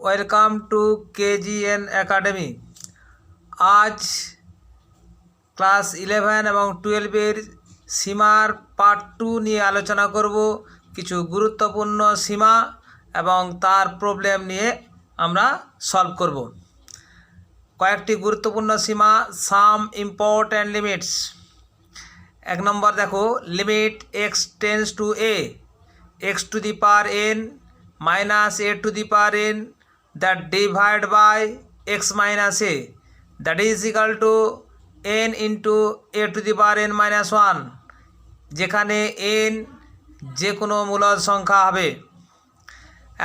Welcome to KGN academy. আজ class 11 এবং 12-এর সীমার পার্ট 2 নিয়ে আলোচনা করব। কিছু গুরুত্বপূর্ণ সীমা এবং তার প্রবলেম নিয়ে আমরা সলভ করব। কয়েকটি গুরুত্বপূর্ণ সীমা, সাম ইম্পর্ট্যান্ট লিমিটস। 1 নম্বর দেখো, limit x tends to A, X to the power N minus A to the power N that divide by x minus a that is equal to n into a to the power n minus 1, যেখানে n যে কোনো মূলদ সংখ্যা হবে।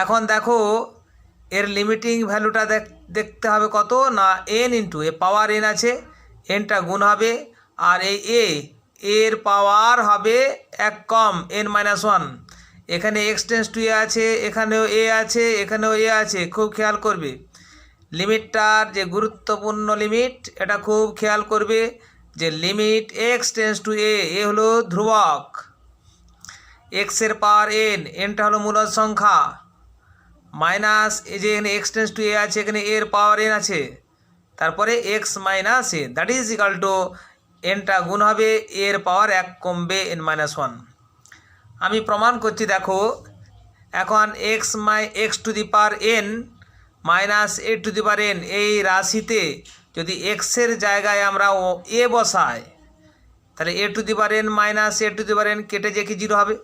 এখন দেখো এর limiting ভ্যালুটা দেখতে হবে কত না, n ইন্টু এ পাওয়ার n আছে, nটা গুণ হবে, আর এই এর পাওয়ার হবে 1 কম n মাইনাস 1। এখানে এক্স টেন্স টু এ আছে, এখানেও এ আছে, এখানেও এ আছে। খুব খেয়াল করবে লিমিটটার যে গুরুত্বপূর্ণ লিমিট, এটা খুব খেয়াল করবে যে লিমিট এক্স টেন্স টু এ হলো ধ্রুবক, এক্সের পাওয়ার এনটা হলো মূলদ সংখ্যা, মাইনাস এই যে এখানে এক্স টেন্স টু এ আছে, এখানে এর পাওয়ার এন আছে, তারপরে X minus A that is equal to এনটা গুণ হবে, এর পাওয়ার 1 কমবে এন মাইনাস 1। আমি প্রমাণ করছি, দেখো এখন X to the power N minus A to the power N এই রাশিতে যদি এক্সের জায়গায় আমরা এ বসাই, তাহলে A to the power N minus A to the power N কেটে যে কি 0 হবে।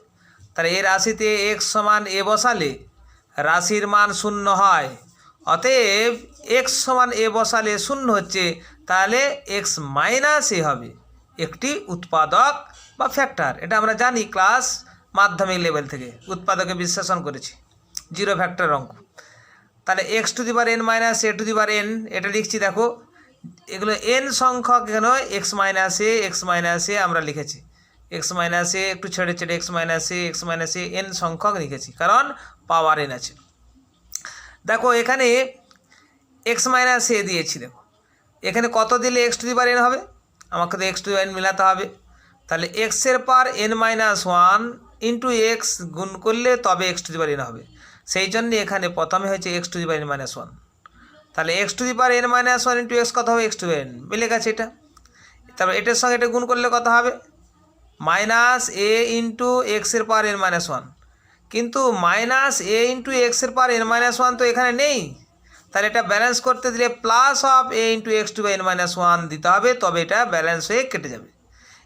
তাহলে এই রাশিতে এক্স সমান এ বসালে রাশির মান 0 হয়। অতএব এক্স সমান এ বসালে 0 হচ্ছে, তাহলে এক্স মাইনাস এ হবে একটি উৎপাদক বা ফ্যাক্টর। এটা আমরা জানি ক্লাস মাধ্যমিক লেভেল থেকে উৎপাদকে বিশ্লেষণ করেছি, 0 ফ্যাক্টর অঙ্ক। তাহলে X to the power N minus A to the power N এটা লিখছি, দেখো এগুলো এন সংখ্যক, এখানে এক্স মাইনাস এ আমরা লিখেছি, এক্স মাইনাস এ একটু ছেড়ে এক্স মাইনাস এ এন সংখ্যক লিখেছি, কারণ পাওয়ার এন আছে। দেখো এখানে এক্স মাইনাস এ দিয়েছি, দেখো এখানে কত দিলে x to the power N হবে, আমাকে তো x to the power N মিলাতে হবে। তাহলে এক্সের power N minus 1 into x গুণ করলে তবে x to the power N হবে। সেই জন্য এখানে প্রথমে হয়েছে x to the power N minus 1। তাহলে X to the power N minus 1 into x কত হবে, x to the power N মিলে গেছে এটা। তারপর এটার সঙ্গে এটা গুণ করলে কত হবে, মাইনাস এ ইন্টু এক্সের পাওয়ার এন মাইনাস 1। কিন্তু মাইনাস এ ইন্টু এক্সের পাওয়ার এন মাইনাস 1 তো এখানে নেই, তাহলে এটা ব্যালেন্স করতে দিলে plus of A into X to the power N minus 1 দিতে হবে, তবে এটা ব্যালেন্স হয়ে কেটে যাবে।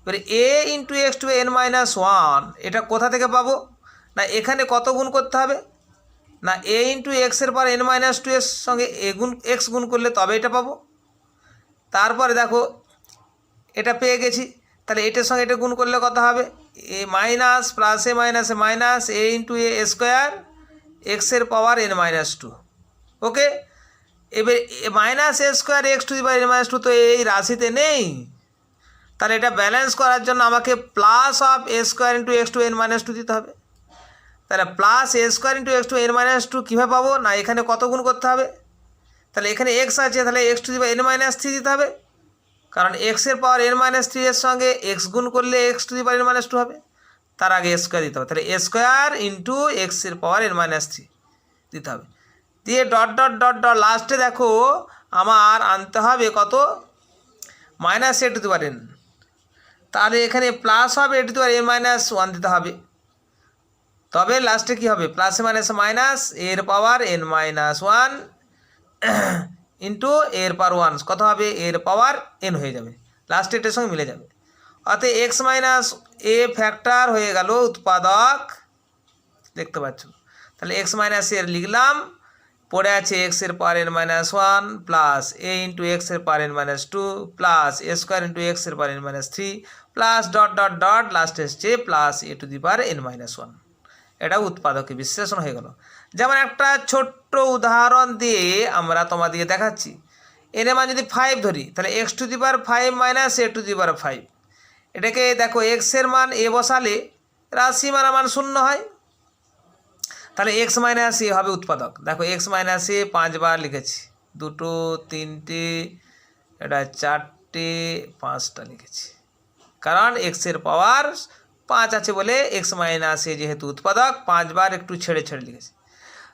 এবারে A into X to N minus 1 এটা কোথা থেকে পাবো না, এখানে কত গুণ করতে হবে না, এ ইন্টু এক্সের পাওয়ার এন মাইনাস 2 এর সঙ্গে এক্স গুণ করলে তবে এটা পাবো। তারপরে দেখো এটা পেয়ে গেছি, তাহলে এটার সঙ্গে এটা গুণ করলে কত হবে, এ মাইনাস প্লাসে মাইনাসে minus A into A square এক্সের পাওয়ার এন মাইনাস 2। ওকে, এবার minus A square x to the power N minus 2 তো এই রাশিতে নেই, তাহলে এটা ব্যালেন্স করার জন্য আমাকে plus of A square into X to N minus 2 দিতে হবে। তাহলে plus A square into X to N minus 2 কীভাবে পাবো না, এখানে কত গুণ করতে হবে, তাহলে এখানে এক্স আছে, তাহলে X to the power N minus 3 দিতে হবে, কারণ এক্সের পাওয়ার এন মাইনাস 3 এর সঙ্গে এক্স গুণ করলে X to the power N minus 2 হবে, তার আগে এ স্কোয়ার দিতে হবে। তাহলে এ স্কোয়ার ইন্টু এক্সের পাওয়ার এন মাইনাস 3 দিতে হবে, দিয়ে ডট ডট ডট ডট লাস্টে দেখো আমার আনতে হবে কত, minus A to the power N, তাহলে এখানে প্লাস হবে A to the power N minus 1 দিতে হবে, তবে লাস্টে কী হবে, প্লাসে মাইনাসে মাইনাস এর পাওয়ার এন মাইনাস 1 ইন্টু এর পাওয়ার 1 কত হবে, এর পাওয়ার এন হয়ে যাবে, লাস্টে এটার সঙ্গে মিলে যাবে। অতএব এক্স মাইনাস এ ফ্যাক্টর হয়ে গেল উৎপাদক, দেখতে পাচ্ছ। তাহলে এক্স মাইনাস এর লিখলাম, পড়ে আছে এক্সের power N minus 1 plus A into এক্সের power N minus 2 plus A square into এক্সের power N minus 3 plus dot dot dot লাস্টে এসছে plus A to the power N minus 1। এটা উৎপাদকে বিশ্লেষণ হয়ে গেল। যেমন একটা ছোট্ট উদাহরণ দিয়ে আমরা তোমাদেরকে দেখাচ্ছি, এর মান যদি 5 ধরি, তাহলে X to the power 5 minus A to the power 5, এটাকে দেখো এক্সের মান এ বসালে রাশি মান 0 হয়, তাহলে এক্স মাইনাস এ হবে উৎপাদক। দেখো এক্স মাইনাস এ 5 বার লিখেছি, 2 3টে, এটা 4টে 5টা লিখেছি। কারণ এক্সের পাওয়ার 5 আছে বলে এক্স মাইনাস এ যেহেতু উৎপাদক 5 বার একটু ছেড়ে ছেড়ে লিখেছি।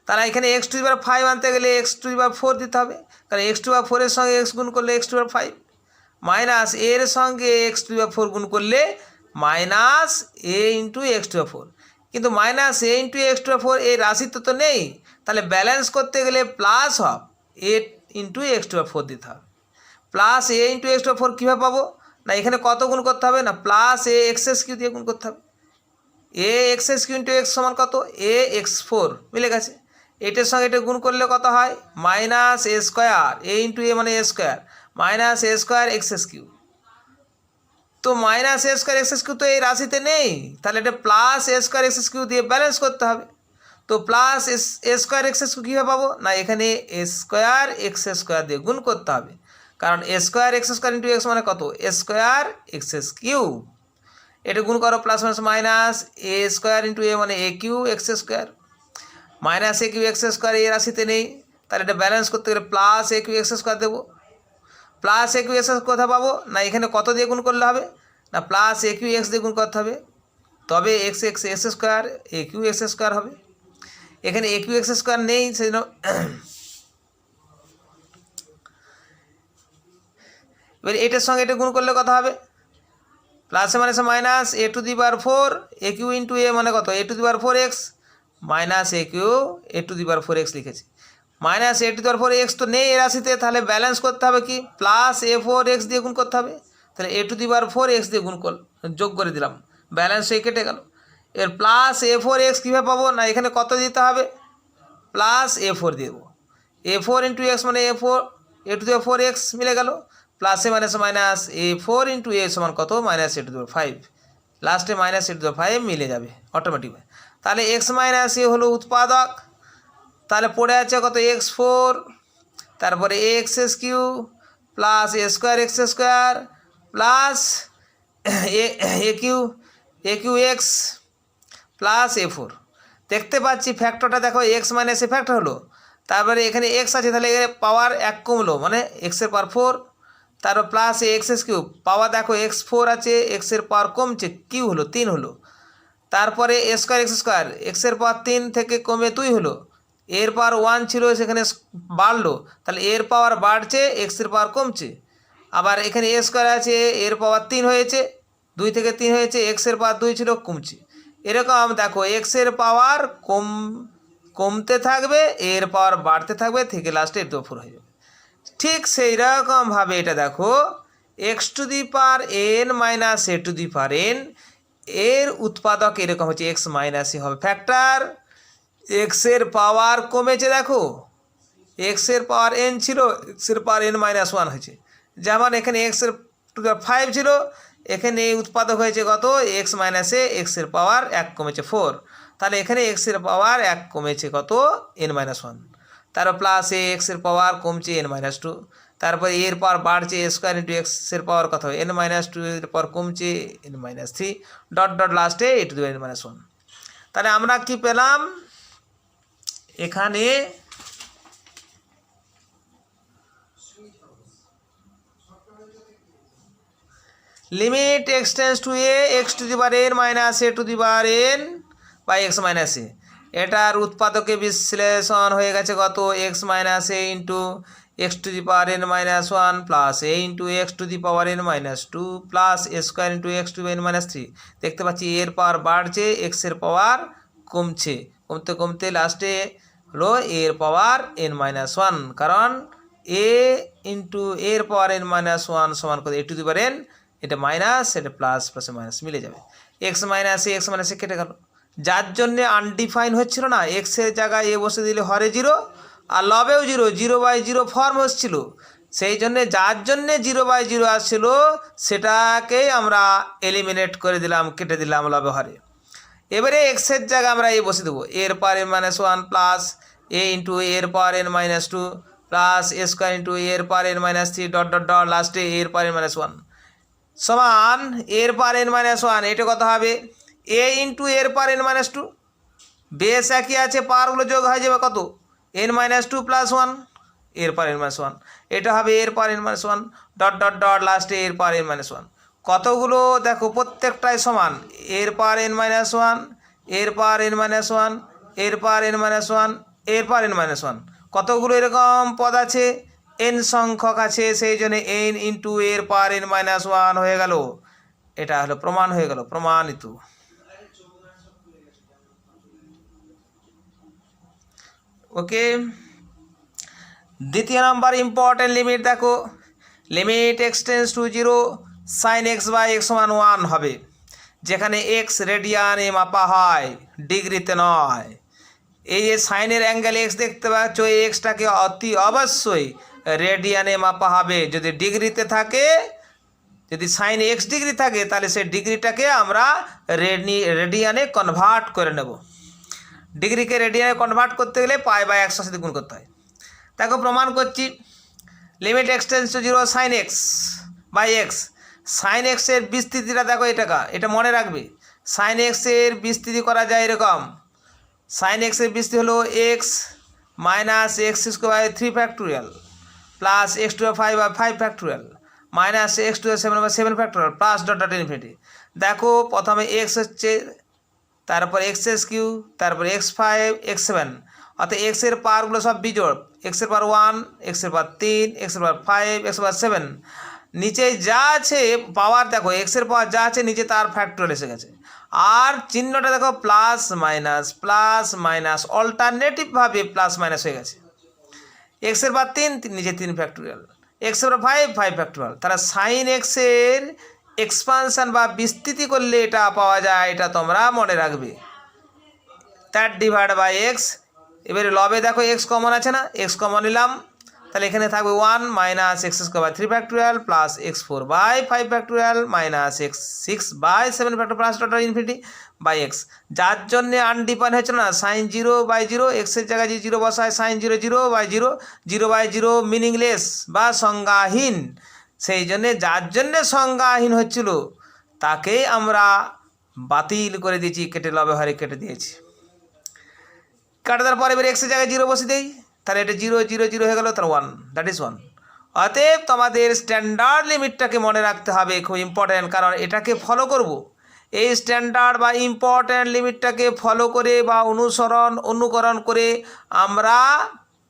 তাহলে এখানে এক্স টু দি পাওয়ার 5 আনতে গেলে এক্স টু দি পাওয়ার 4 দিতে হবে, কারণ এক্স টু দি পাওয়ার 4 এর সঙ্গে এক্স গুণ করলে X to the power 5 minus এর সঙ্গে এক্স টু দি পাওয়ার 4 গুণ করলে minus A into X to the power 4, কিন্তু minus A into X to the power 4 এই রাশিতে তো নেই, তাহলে ব্যালেন্স করতে গেলে plus of A into X to the power 4 দিতে হবে। Plus A into X to the power 4 কীভাবে পাবো না, এখানে কত গুণ করতে হবে না, প্লাস এ এক্সএস কিউ দিয়ে গুণ করতে হবে। এ এক্সএস কিউ ইন্টু এক্স সমান কত, এ এক্স 4 মিলে গেছে। এটার সঙ্গে এটা গুণ করলে কত হয়, minus A square, A into এ মানে এ square, minus A square X's Q. তো minus A square X's Q তো এই রাশিতে নেই, তাহলে এটা plus A square X's Q দিয়ে ব্যালেন্স করতে হবে। তো plus A square X's Q কীভাবে পাবো না, এখানে এ স্কোয়ার এক্স স্কোয়ার দিয়ে গুণ করতে হবে, কারণ A square X square into X মানে কত, এ স্কোয়ার এক্সএস কিউ। এটা গুণ করো plus minus minus A square into এ মানে A cube X square, minus A cube X square এই রাশিতে নেই, তাহলে এটা ব্যালেন্স করতে গেলে plus A cube X square দেবো। প্লাস এ কিউ এক্স কোথায় পাবো না, এখানে কত দিয়ে গুণ করলে হবে না, প্লাস এ কিউ এক্স দিয়ে গুণ করতে হবে, তবে এক্স এক্স এক্স স্কোয়ার এ কিউ এক্স স্কোয়ার হবে। এখানে এ কিউ এক্স স্কোয়ার নেই, সেই জন্য এবার এটার সঙ্গে এটা গুণ করলে কত হবে, প্লাসে মাইনাসে minus A to the power 4 A cube into এ মানে কত, A to the power 4 X minus A cube A to the power 4 X লিখেছি। Minus A to the power 4 X তো নেই এ রাশিতে, তাহলে ব্যালেন্স করতে হবে কি, প্লাস এ 4 এক্স দিয়ে গুণ করতে হবে। তাহলে A to the power 4 x দিয়ে গুণ যোগ করে দিলাম, ব্যালেন্স হয়ে কেটে গেল। এর প্লাস এ 4 এক্স কীভাবে পাবো না, এখানে কত দিতে হবে, প্লাস এ 4 দিয়ে দেবো, এ 4 ইন্টু এক্স মানে এ 4 এ টু দি পাওয়ার 4 এক্স মিলে গেল, প্লাসে মাইনাসে মাইনাস এ 4 ইন্টু এ সমান কত, minus A to the power 5, লাস্টে minus A to the power 5 মিলে যাবে অটোমেটিক। তাহলে এক্স মাইনাস এ হলো উৎপাদক, তাহলে পড়ে আছে কত এক্স 4, তারপরে এ x S Q plus A square X square plus A cube x plus এ 4। দেখতে পাচ্ছি ফ্যাক্টরটা দেখো এক্স মাইনাস এ ফ্যাক্টর হলো, তারপরে এখানে এক্স আছে তাহলে পাওয়ার 1 কমলো মানে এক্সের পাওয়ার 4, তারপর প্লাস এ এক্স এস কিউ পাওয়ার দেখো এক্স 4 আছে এক্সের পাওয়ার কমছে কিউ হলো 3 হলো, তারপরে এ স্কোয়ার এক্সের পাওয়ার 3 থেকে কমে 2 হলো, এর পাওয়ার 1 ছিল সেখানে বাড়লো, তাহলে এর পাওয়ার বাড়ছে এক্সের পাওয়ার কমছে। আবার এখানে এ স্কোয়ার আছে এর পাওয়ার 3 হয়েছে 2 থেকে 3 হয়েছে, এক্সের পাওয়ার 2 ছিল কমছে। এরকম দেখো এক্সের পাওয়ার কমতে থাকবে এর পাওয়ার বাড়তে থাকবে থেকে লাস্টে এর 4 হয়ে যাবে। ঠিক সেই রকমভাবে এটা দেখো x to the power N minus A to the power N এর উৎপাদক এরকম হচ্ছে এক্স মাইনাস এ হবে ফ্যাক্টর, এক্সের পাওয়ার কমেছে দেখো এক্সের পাওয়ার এন ছিল এক্সের পাওয়ার এন মাইনাস 1 হয়েছে, যেমন এখানে এক্সের টু দি পাওয়ার 5 ছিল, এখানে এই উৎপাদক হয়েছে কত এক্স মাইনাসে এক্সের পাওয়ার 1 কমেছে 4, তাহলে এখানে এক্সের পাওয়ার 1 কমেছে কত এন মাইনাস 1, তারপর প্লাস এ এক্সের পাওয়ার কমছে এন মাইনাস 2, তারপর এর পাওয়ার বাড়ছে এ স্কোয়ার ইন্টু এক্সের পাওয়ার কত এন মাইনাস 2 এর পাওয়ার কমছে এন মাইনাস 3 ডট ডট লাস্টে A to the N minus 1। তাহলে আমরা কি পেলাম, এখানে limit x tends to A X to the power N minus A to the power N by X minus A, এটার উৎপাদকে বিশ্লেষণ হয়ে গেছে কত X minus A into X to the power N minus 1 plus A into X to the power N minus 2 plus A square into X to N minus 3। দেখতে পাচ্ছি এর পাওয়ার বাড়ছে এক্সের পাওয়ার কমছে, কমতে কমতে লাস্টে হলো এর পাওয়ার এন মাইনাস 1, কারণ এ ইন্টু এর পাওয়ার এন মাইনাস 1 সমান করে এ টু দি পাওয়ার এন, এটা মাইনাস এটা প্লাস প্লাসে মাইনাস মিলে যাবে, এক্স মাইনাসে কেটে গেল, যার জন্যে আনডিফাইন হচ্ছিল না এক্সের জায়গায় এ বসে দিলে হরে 0 আর লবেও 0 0/0 ফর্ম হচ্ছিল, সেই জন্যে যার জন্যে 0/0 আসছিল সেটাকেই আমরা এলিমিনেট করে দিলাম কেটে দিলাম লবে হরে। এবারে এক্সের জায়গায় আমরা এ বসে দেবো এর power N minus 1 plus A into এর power N minus 2 plus A square into এর power N minus 3 dot dot dot লাস্টে এর পাওয়ার এন মাইনাস 1 সমান এর পাওয়ার এন মাইনাস 1, এটা কত হবে এ ইন্টু এর পাওয়ার এন মাইনাস 2, বেশ একই আছে পাওয়ারগুলো যোগ হয়ে যাবে কত এন মাইনাস 2 প্লাস 1 এর পাওয়ার এন মাইনাস 1, এটা হবে এর power N minus 1 dot dot dot লাস্টে এর পাওয়ার এন মাইনাস 1, কতগুলো দেখো প্রত্যেকটাই সমান, এর পাওয়ার n মাইনাস ওয়ান, এর পাওয়ার n মাইনাস ওয়ান, এর পাওয়ার n মাইনাস ওয়ান, এর পাওয়ার n মাইনাস ওয়ান, কতগুলো এরকম পদ আছে, n সংখ্যক আছে, সেই জন্য n ইন্টু এর পাওয়ার n মাইনাস ওয়ান হয়ে গেল। এটা হলো প্রমাণ হয়ে গেল, প্রমাণিত। ওকে, দ্বিতীয় নাম্বার ইম্পর্টেন্ট লিমিট দেখো, limit x tends to zero sine x by x সমান ওয়ান হবে, যেখানে এক্স রেডিয়ানে মাপা হয়, ডিগ্রিতে নয়। এই যে সাইনের অ্যাঙ্গেল এক্স দেখতে পাচ্ছ, এই এক্সটাকে অতি অবশ্যই রেডিয়ানে মাপা হবে। যদি ডিগ্রিতে থাকে, যদি সাইন এক্স ডিগ্রি থাকে, তাহলে সেই ডিগ্রিটাকে আমরা রেডিয়ানে কনভার্ট করে নেব। ডিগ্রিকে রেডিয়ানে কনভার্ট করতে গেলে পাই বাই 100 সাথে গুণ করতে হয়। দেখো প্রমাণ করছি, limit x tends to zero sine x by x. Sine এক্সের বিস্তৃতিটা দেখো, এটা মনে রাখবে। সাইন এক্সের বিস্তৃতি করা যায় এরকম, সাইন এক্সের বিস্তৃতি হলো x minus x square by 3 factorial plus x to 5 by 5 factorial minus x to 7 by 7 factorial plus dot dot infinity. দেখো প্রথমে এক্স হচ্ছে, তারপর এক্স এস কিউ, তারপর x5 x7, অর্থাৎ এক্সের পাওয়ারগুলো সব বিজোড়, এক্সের পাওয়ার 1, এক্সের পাওয়ার 3, এক্সের পাওয়ার 5, এক্সের পাওয়ার 7। নিচে যা আছে পাওয়ার দেখো, এক্সের পাওয়ার যা আছে নিচে তার ফ্যাক্টোরিয়াল এসে গেছে। আর চিহ্নটা দেখো প্লাস মাইনাস অল্টারনেটিভভাবে প্লাস মাইনাস হয়ে গেছে। এক্সের পাওয়ার 3, নিচে 3 ফ্যাক্টোরিয়াল, এক্সের পাওয়ার 5 ফ্যাক্টোরিয়াল। তারা সাইন এক্সের এক্সপানশান বা বিস্তৃতি করলে এটা পাওয়া যায়, এটা তোমরা মনে রাখবে। That divide by x. এবারে লবে দেখো এক্স কমন আছে না, এক্স কমন নিলাম, তাহলে এখানে থাকবে 1 minus x square by 3 factorial plus x4 by 5 factorial minus x6 by 7 factorial plus dot infinity by x. যার জন্য আনডিফাইন হয়েছিল না, সাইন 0/0, এক্সের জায়গায় যে 0 বসায়, সাইন 0/0, 0/0 মিনিংলেস বা সংজ্ঞাহীন। সেই জন্যে যার জন্যে সংজ্ঞাহীন হচ্ছিল তাকেই আমরা বাতিল করে দিয়েছি, কেটে লবে হারে কেটে দিয়েছি। কাটা দেওয়ার পরে এবার এক্সের জায়গায় 0 বসে দেই, তাহলে এটা 0 0 0 হয়ে গেল, তাহলে 1, দ্যাট ইজ 1। অতএব তোমাদের স্ট্যান্ডার্ড লিমিটটাকে মনে রাখতে হবে, খুব ইম্পর্ট্যান্ট, কারণ এটাকে ফলো করব। এই স্ট্যান্ডার্ড বা ইম্পর্ট্যান্ট লিমিটটাকে ফলো করে বা অনুকরণ করে আমরা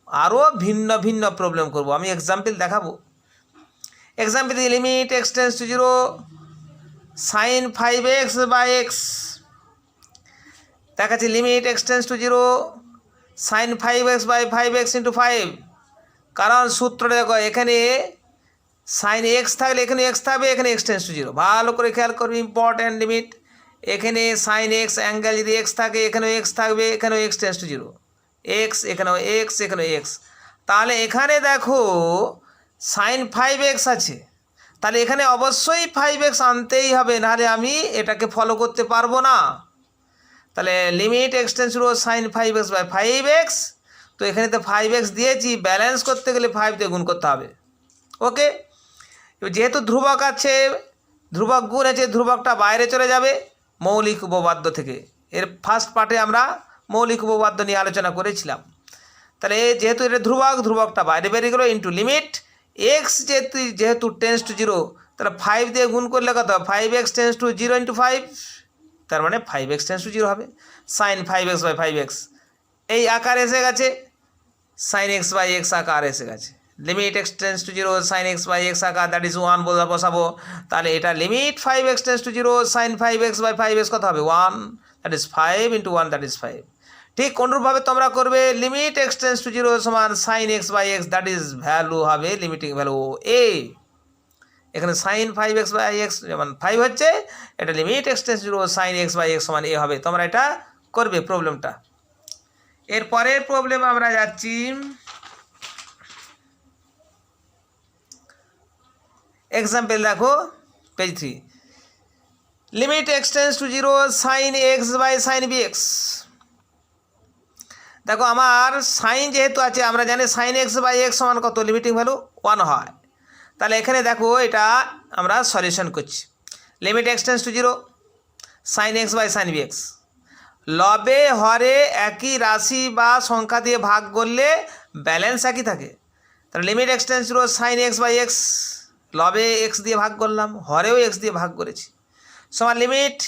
আরও ভিন্ন ভিন্ন প্রবলেম করব। আমি এক্সাম্পল দেখাবো। Example limit x tends to zero sine 5x by X দেখাচ্ছি। Limit x tends to zero sine 5x by 5x into 5। কারণ সূত্রটা দেখো, এখানে সাইন এক্স থাকলে এখানে এক্স থাকবে, এখানে এক্স টেন্স টু জিরো। ভালো করে খেয়াল করবে, ইম্পর্ট্যান্ট লিমিট। এখানে সাইন এক্স অ্যাঙ্গেল যদি এক্স থাকে, এখানেও এক্স থাকবে, এখানেও x tends to zero, x এখানেও এক্স, এখানেও এক্স। তাহলে এখানে দেখো সাইন 5x আছে, তাহলে এখানে অবশ্যই 5x আনতেই হবে, নাহলে আমি এটাকে ফলো করতে পারবো না। তাহলে limit x tends to sine 5x by 5x, তো এখানে তো 5x দিয়েছি, ব্যালেন্স করতে গেলে 5 দিয়ে গুণ করতে হবে। ওকে, যেহেতু ধ্রুবক আছে, ধ্রুবক গুণ আছে, ধ্রুবকটা বাইরে চলে যাবে মৌলিক উপপাদ্য থেকে। এর ফার্স্ট পার্টে আমরা মৌলিক উপপাদ্য নিয়ে আলোচনা করেছিলাম। তাহলে যেহেতু এটা ধ্রুবকটা বাইরে বেরিয়ে গেলো, ইন্টু লিমিট এক্স যেহেতু টেন্স টু জিরো, তাহলে 5 দিয়ে গুণ করলে কত, 5x টেন্স টু 0 ইন্টু 5, তার মানে 5x টেন্স টু 0 হবে। সাইন 5x বাই 5x এই আকার এসে গেছে, সাইন এক্স বাই এক্স আকার এসে গেছে। Limit x tends to 0 sine x by x আকার, দ্যাট ইজ 1 বসাবো। তাহলে এটা limit 5x tends to 0 sine 5x by 5x কত হবে, 1, that is 5 into 1, that is 5। ঠিক অনুরূপভাবে তোমরা করবে লিমিট এক্স টেন্স টু 0 সমান sine x by x, that is value হবে লিমিটিং ভ্যালু এ। এখানে সাইন 5x বাই এক্স যেমন 5 হচ্ছে, এটা limit x tends to 0 sine x by x সমান এ হবে। তোমরা এটা করবে প্রবলেমটা। এরপরের প্রবলেম আমরা যাচ্ছি। এক্সাম্পল দেখো page 3। Limit x tends to 0 sine x by sine b x. দেখো আমার সাইন যেহেতু আছে, আমরা জানি সাইন এক্স বাই এক্স সমান কত, লিমিটিং ভ্যালু 1 হয়। তাহলে এখানে দেখো এটা আমরা সলিউশন করছি। Limit x tends to 0 sine x by sine B X. লবে হরে একই রাশি বা সংখ্যা দিয়ে ভাগ করলে ব্যালেন্স একই থাকে। তাহলে limit x tends to 0 sine x by X, লবে এক্স দিয়ে ভাগ করলাম, হরেও এক্স দিয়ে ভাগ করেছি, সমান লিমিট।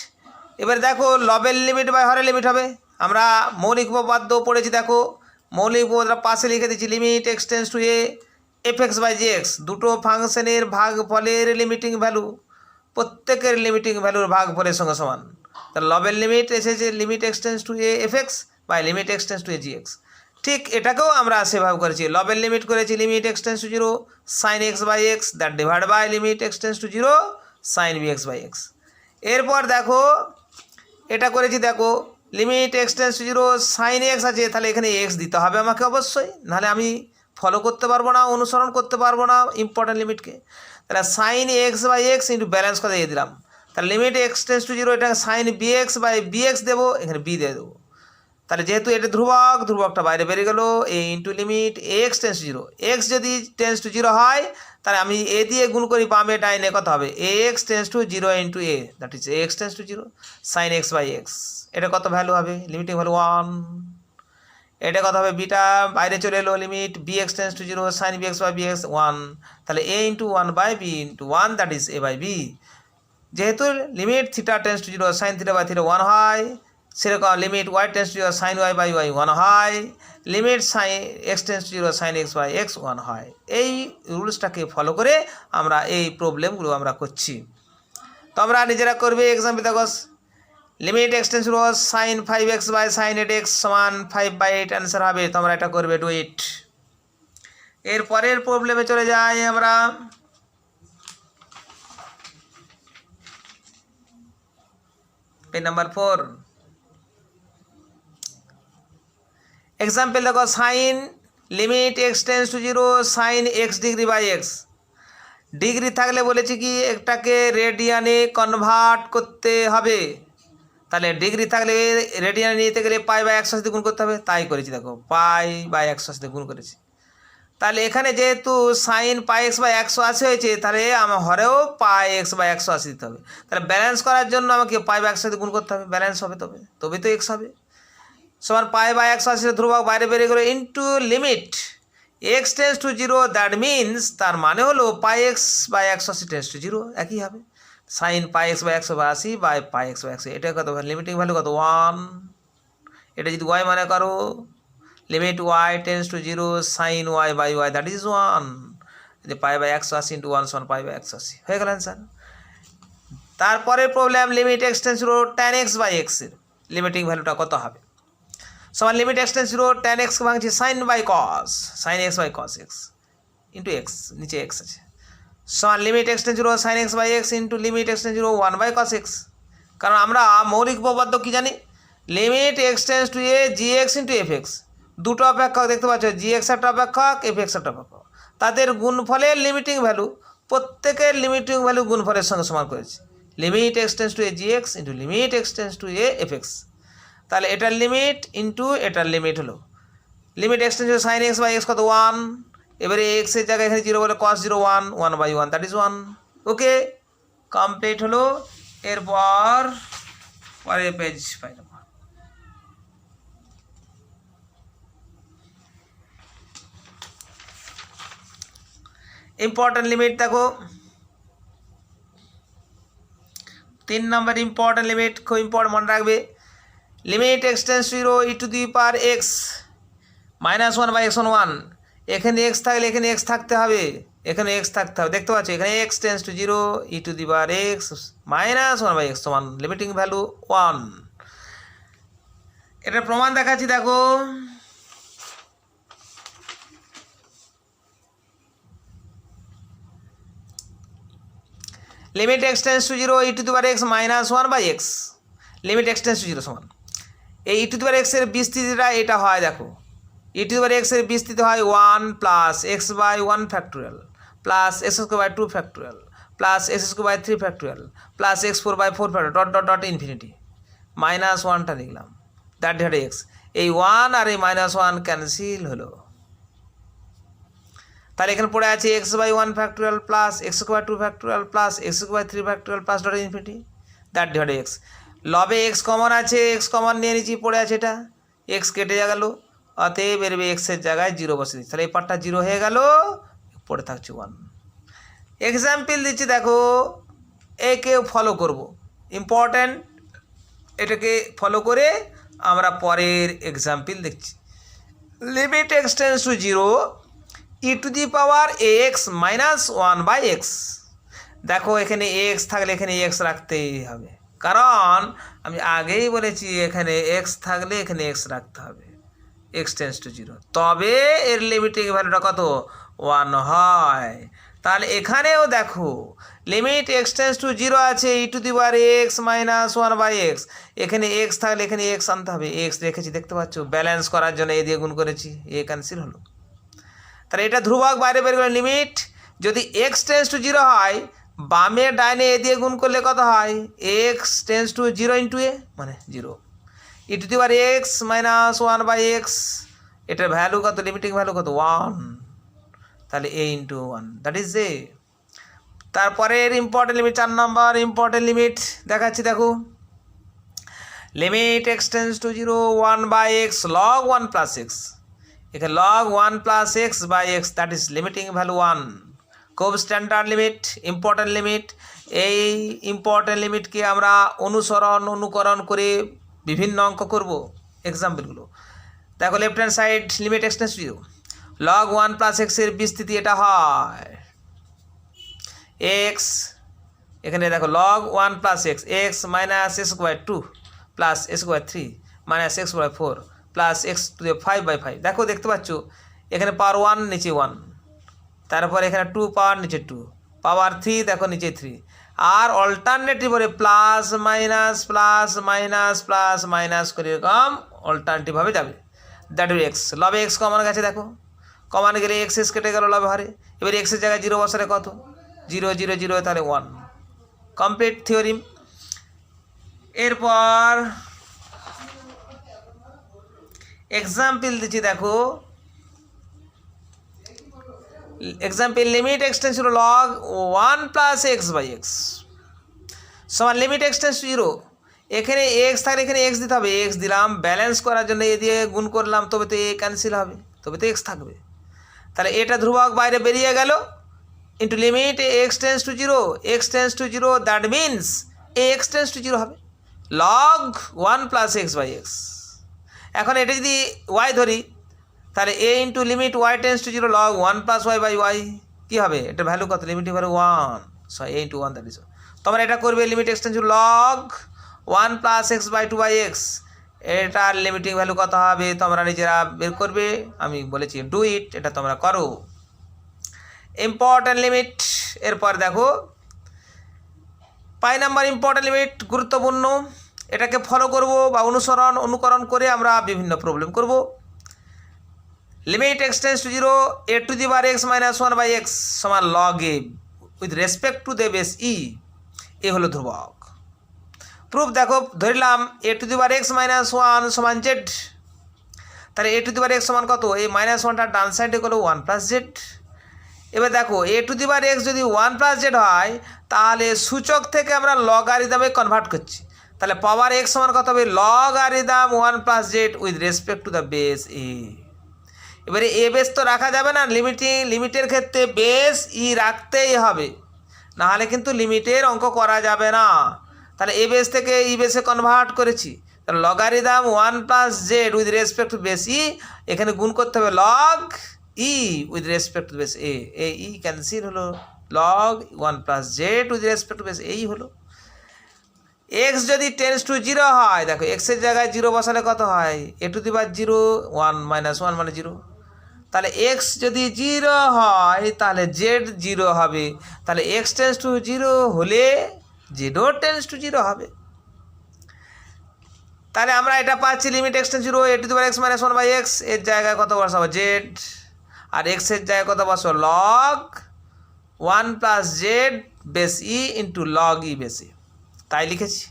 এবারে দেখো লবের লিমিট বাই হরের লিমিট হবে। আমরা মৌলিক উপপাদ্য পড়েছি, দেখো মৌলিক উপপাদ্য পাশে লিখে দিচ্ছি, limit x tends to a f x by g x, দুটো ফাংশনের ভাগফলের লিমিটিং ভ্যালু প্রত্যেকের লিমিটিং ভ্যালুর ভাগফলের সঙ্গে সমান। তাহলে লবের লিমিট এসেছে limit x tends to a f x by limit x tends to a g x. ঠিক এটাকেও আমরা সেভাবে করেছি, লবের লিমিট করেছি limit x tends to zero sine x by x that divide by limit x tends to zero sine B x by x. এরপর দেখো এটা করেছি, দেখো limit x tends to zero sine x আছে, তাহলে এখানে এক্স দিতে হবে আমাকে অবশ্যই, নাহলে আমি ফলো করতে পারবো না, অনুসরণ করতে পারবো না ইম্পর্টেন্ট লিমিটকে। তাহলে sine x by x into balance করে দিয়ে দিলাম, তাহলে limit x tends to zero এটা sine B x by B X দেবো, এখানে বি দিয়ে দেবো। তাহলে যেহেতু এটা ধ্রুবক, ধ্রুবকটা বাইরে বেরিয়ে গেলো, A into limit x tends to zero, X যদি টেন্স টু জিরো হয় তাহলে আমি এ দিয়ে গুণ করি, বামে ডাইনে কত হবে A X tends to zero into A that is X tends to zero sine x by X. এটা কত ভ্যালু হবে, লিমিটিং ভ্যালু 1। এটা কত হবে, বিটা বাইরে চলে এলো, limit b x tends to zero sine B x by B x 1, তাহলে a into 1 by b into 1 that is a by b. যেহেতু limit theta tends to zero sine theta by theta 1 হয়, সেরকম limit y tends to zero sine y by y 1 হয়, limit sine x tends to zero sine x by x 1 হয়। এই রুলসটাকে follow করে আমরা এই প্রবলেমগুলো আমরা করছি। তোমরা নিজেরা করবে এক্সাম্পল, দেখো limit x tends to zero sine 5x by sine 8x সমান 5/8 অ্যান্সার হবে, তোমরা এটা করবে, ডু ইট। এর পরের প্রবলেমে চলে যাই আমরা। পেজ নাম্বার 4, এক্সাম্পল দেখো sine limit x tends to zero sine x degree by x. Degree থাকলে বলেছি কি একটাকে রেডিয়ানে কনভার্ট করতে হবে, তাহলে ডিগ্রি থাকলে রেডিয়ানে নিতে গেলে পাই বাই 100 সাথে গুণ করতে হবে, তাই করেছি, দেখো পাই বাই 100 সাথে গুণ করেছি। তাহলে এখানে যেহেতু সাইন পাই এক্স বাই 180 হয়েছে, তাহলে আমার হরেও পাই এক্স বাই 180 দিতে হবে। তাহলে ব্যালেন্স করার জন্য আমাকে পাই বাই 100 সাথে গুণ করতে হবে, ব্যালেন্স হবে তবে তো এক্স হবে, সমান পাই বাই 180 ধ্রুবক বাইরে বেরিয়ে গেলো into limit x tends to zero, that means তার মানে হলো pi x by 180 tends to zero, একই হবে sine pi x by 180 by pi x by 180। এটা কত লিমিটিং ভ্যালু কত 1। এটা যদি ওয়াই মনে করো, limit y tends to zero sine y by y that is 1, যে পাই বাই 180 ইন্টু 1 সমান পাই বাই 180 হয়ে গেল অ্যান্সার। তারপরে problem limit x tends to tan x by x এর লিমিটিং ভ্যালুটা কত হবে, সমান limit x tends to tan x কে ভাঙছি sine by cos, sine x by cos x into x, নিচে এক্স আছে, সমান limit x tends to sine x by x into limit x tends to 1 by cos x. কারণ আমরা মৌলিক উপপাদ্য কী জানি, limit x tends to a g x into F x, দুটো অপেক্ষক দেখতে পাচ্ছ, জি এক্স একটা অপেক্ষক, এফ এক্স একটা অপেক্ষক, তাদের গুণফলের লিমিটিং ভ্যালু প্রত্যেকের লিমিটিং ভ্যালু গুণফলের সঙ্গে সমান করেছি, limit x tends to a g x into limit x tends to a f x. তাহলে এটার লিমিট ইন্টু এটার লিমিট হলো limit x tends to sine x by x কত 1, এবারে এক্সের জায়গায় এখানে 0 বলে cos 0 1, 1 by 1 that is 1। Okay complete হলো। এরপর পরের পেজ পাই না, ইম্পর্টেন্ট লিমিট দেখো 3 নম্বর ইম্পর্টেন্ট লিমিট, খুব ইম্পর্টেন্ট মনে রাখবে, limit x tends to 0 e to the power x minus 1 by x 1, এখানে এক্স থাকলে এখানে এক্স থাকতে হবে, এখানে এক্স থাকতে হবে, দেখতে পাচ্ছ এখানে x tends to 0 e to the power x minus 1 by x সমান লিমিটিং ভ্যালু 1। এটার প্রমাণ দেখাচ্ছি, দেখো limit x tends to 0 e to the power x minus 1 by x, limit x tends to 0 সমান এই ই টু দি পাওয়ার এক্সের বিস্তৃতিটা এটা হয়, দেখো ই টু দি পাওয়ার এক্সের বিস্তৃতি হয় 1 plus x by 1 factorial plus x square by 2 factorial plus x square by 3 factorial plus x 4 by 4 factorial dot dot dot infinity, minus 1টা লিখলাম দ্যাট ডিভাইড এক্স, এই 1 আর এই মাইনাস 1 ক্যান্সেল হলো, তাহলে এখানে পড়ে আছে x by 1 factorial plus x square 2 factorial plus x square by 3 factorial plus dot infinity that divide x. লবে এক্স কমন আছে, এক্স কমন নিয়ে নিচ্ছি, পড়ে আছে এটা, এক্স কেটে গেল, অতএব বেরবে এক্সের জায়গায় 0 বসে দিচ্ছি, তাহলে এই পার্টটা 0 হয়ে গেল, পড়ে থাকছে 1। এক্সাম্পল দিচ্ছি দেখো, একেও ফলো করব, ইম্পর্ট্যান্ট, এটাকে ফলো করে আমরা পরের এক্সাম্পল দেখছি। Limit x tends to 0 e to the power x minus 1/x। দেখো এখানে এক্স থাকলে এখানে এক্স রাখতেই হবে, কারণ আমি আগেই বলেছি এখানে এক্স থাকলে এখানে এক্স রাখতে হবে, এক্স টেন্স টু 0, তবে এর লিমিটিং ভ্যালুটা কত 1 হয়। তাহলে এখানেও দেখো লিমিট এক্স টেন্স টু 0 আছে e to the power x minus 1/x, এখানে এক্স থাকলে এখানে এক্স আনতে হবে, এক্স রেখেছি দেখতে পাচ্ছ, ব্যালেন্স করার জন্য এ দিয়ে গুণ করেছি, এ ক্যান্সেল হলো। তাহলে এটা ধ্রুবক বাইরে বের করে লিমিট যদি এক্স টেন্স টু 0 হয়, বামে ডাইনে এ দিয়ে গুণ করলে কত হয়, এক্স টেন্স টু 0 ইন্টু এ মানে 0, e to the power x minus 1/x, এটার ভ্যালু কত, লিমিটিং ভ্যালু কত 1, তাহলে a into 1 that is a. তারপরে এর important limit 4 number important limit দেখাচ্ছি দেখো, limit x tends to 0 1/x log 1 plus x, এখানে log 1 plus x by x that is limiting value 1, খুব স্ট্যান্ডার্ড লিমিট, ইম্পর্টেন্ট লিমিট। এই important লিমিটকে আমরা অনুকরণ করে বিভিন্ন অঙ্ক করব এক্সাম্পলগুলো। দেখো left hand side limit x tends to 0 log 1 plus x এর বিস্তৃতি এটা হয় x, এখানে দেখো log 1 plus x, x minus x square 2 plus x square 3 minus x square 4 plus x to the 5/5। দেখো দেখতে পাচ্ছ এখানে পাওয়ার 1 নিচে 1, তারপর এখানে 2 পাওয়ার নিচে 2, পাওয়ার 3 দেখো নিচে 3, আর অল্টারনেটিভ করে plus minus plus minus plus minus করে এরকম অল্টারনেটিভভাবে যাবে, দ্যাট উইল এক্স। লবে এক্স কমন গেছে দেখো, কমান গেলে এক্স এক্স কেটে গেল লবে হারে, এবার এক্সের জায়গায় 0 বসালে কত 0 0 0, তাহলে 1, কমপ্লিট থিওরিম। এরপর এক্সাম্পল দিচ্ছি দেখো, example limit x tends to log 1 plus x/x সমান লিমিট এক্স টেন্স টু 0, এখানে এক্স থাকলে এখানে এক্স দিতে হবে, এক্স দিলাম, ব্যালেন্স করার জন্য এ দিয়ে গুণ করলাম, তবে তো এ ক্যান্সেল হবে, তবে তো এক্স থাকবে, তাহলে এটা ধ্রুবক বাইরে বেরিয়ে গেল, into limit x tends to 0 x tends to 0 that means a X tends to 0 হবে log 1 plus x/x। এখন এটা যদি y ধরি তাহলে a into limit y tends to 0 log 1 plus y/y কী হবে, এটা ভ্যালু কত, limiting value 1, so a into 1 that is. তোমরা এটা করবে limit x tends to log 1 plus x/2/x, এটার লিমিটিং ভ্যালু কত হবে তোমরা নিজেরা বের করবে, আমি বলেছি ডু ইট, এটা তোমরা করো। ইম্পর্ট্যান্ট লিমিট, এরপর দেখো 5 নাম্বার ইম্পর্ট্যান্ট লিমিট, গুরুত্বপূর্ণ, এটাকে ফলো করব বা অনুকরণ করে আমরা বিভিন্ন প্রবলেম করব। Limit x tends to 0 a to the power x minus 1/x সমান log a with respect to the base e, a হলো ধ্রুবক। প্রুফ দেখো, ধরলাম a to the power x minus 1 সমান z, তাহলে a to the power x সমান কত, এই মাইনাস 1টা ডান সাইডে হলো 1 plus z। এবার দেখো a to the power x যদি 1 plus z হয়, তাহলে সূচক থেকে আমরা লগারিদমে কনভার্ট করছি, তাহলে পাওয়ার x সমান কত হবে, logarithm 1 plus z with respect to the base a. এবারে এ বেস তো রাখা যাবে না, লিমিটের ক্ষেত্রে বেস ই রাখতেই হবে, নাহলে কিন্তু লিমিটের অঙ্ক করা যাবে না। তাহলে এ বেস থেকে ই বেসে কনভার্ট করেছি, তাহলে logarithm 1 plus z with respect to base e, এখানে গুণ করতে হবে log e with respect to base a, e cancel হলো, log 1 plus z with respect to base এই হলো। এক্স যদি টেন্স টু 0 হয়, দেখো এক্সের জায়গায় 0 বসালে কত হয়, a to the power 0 1 minus 1 মানে 0, তাহলে এক্স যদি 0 হয় তাহলে জেড 0 হবে, তাহলে এক্স টেন্স টু 0 হলে জেডও টেন্স টু 0 হবে। তাহলে আমরা এটা পাচ্ছি limit x tends 0 a to the power x minus 1/x, এর জায়গায় কত বসাবো জেড, আর এক্সের জায়গায় কত বসাবো log 1 plus z base e into log e base e, তাই লিখেছি।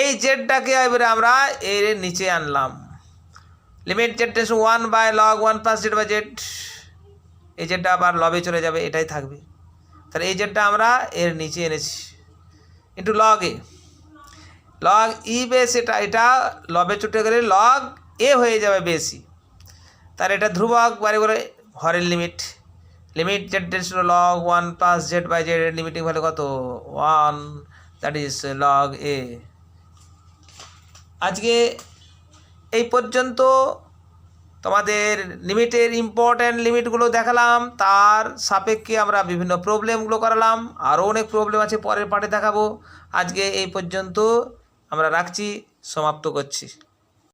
এই জেডটাকে এবারে আমরা এর নিচে আনলাম, limit z tends to 1 by log 1 plus z by z, এই জেডটা আবার লবে চলে যাবে, এটাই থাকবে, তাহলে এই জেডটা আমরা এর নিচে এনেছি ইন্টু log এ, log ই বেস, এটা লবে চটে গেলে log এ হয়ে যাবে বেসি, তাহলে এটা ধ্রুবক বাড়ি বলে হরের লিমিট, limit z tends to log 1 plus z by z এর লিমিটিং ভ্যালু কত 1, দ্যাট ইজ লগ এ। আজকে এই পর্যন্ত তোমাদের লিমিটের ইম্পর্ট্যান্ট লিমিটগুলো দেখালাম, তার সাপেক্ষে আমরা বিভিন্ন প্রবলেমগুলো করালাম। আরও অনেক প্রবলেম আছে, পরের পার্টে দেখাবো। আজকে এই পর্যন্ত আমরা রাখছি, সমাপ্ত করছি।